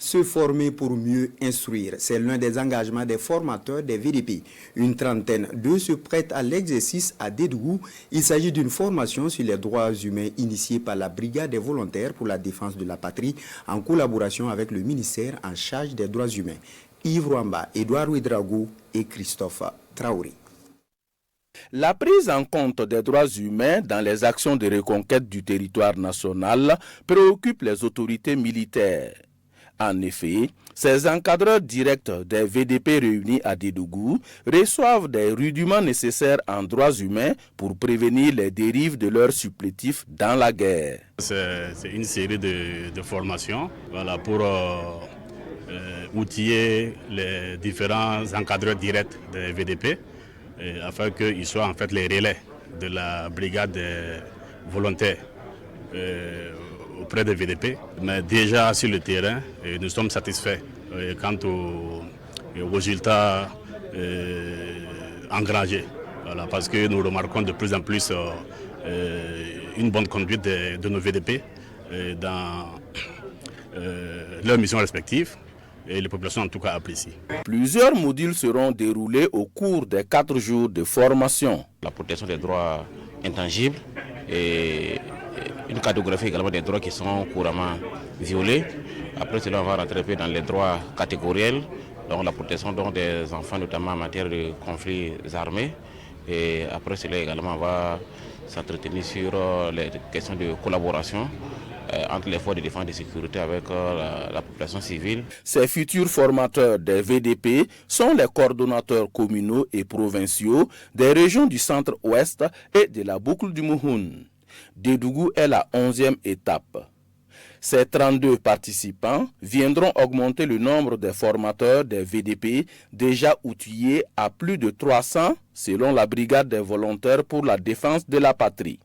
Se former pour mieux instruire, c'est l'un des engagements des formateurs des VDP. Une trentaine d'eux se prêtent à l'exercice à Dédougou. Il s'agit d'une formation sur les droits humains initiée par la Brigade des volontaires pour la défense de la patrie en collaboration avec le ministère en charge des droits humains. Yves Rwamba, Edouard Ouedraogo et Christophe Traoré. La prise en compte des droits humains dans les actions de reconquête du territoire national préoccupe les autorités militaires. En effet, ces encadreurs directs des VDP réunis à Dédougou reçoivent des rudiments nécessaires en droits humains pour prévenir les dérives de leurs supplétifs dans la guerre. C'est une série de formations pour outiller les différents encadreurs directs des VDP afin qu'ils soient en fait les relais de la brigade des volontaires auprès des VDP. Mais déjà sur le terrain, nous sommes satisfaits quant aux résultats engrangés. Parce que nous remarquons de plus en plus une bonne conduite de nos VDP dans leurs missions respectives. Et les populations en tout cas apprécient. Plusieurs modules seront déroulés au cours des 4 jours de formation. La protection des droits intangibles et une cartographie également des droits qui sont couramment violés. Après cela, on va rentrer dans les droits catégoriels, donc la protection des enfants, notamment en matière de conflits armés. Et après cela également, on va s'entretenir sur les questions de collaboration entre les forces de défense et de sécurité avec la population civile. Ces futurs formateurs des VDP sont les coordonnateurs communaux et provinciaux des régions du centre-ouest et de la boucle du Mouhoun. Dédougou est la 11e étape. Ces 32 participants viendront augmenter le nombre des formateurs des VDP déjà outillés à plus de 300 selon la brigade des volontaires pour la défense de la patrie.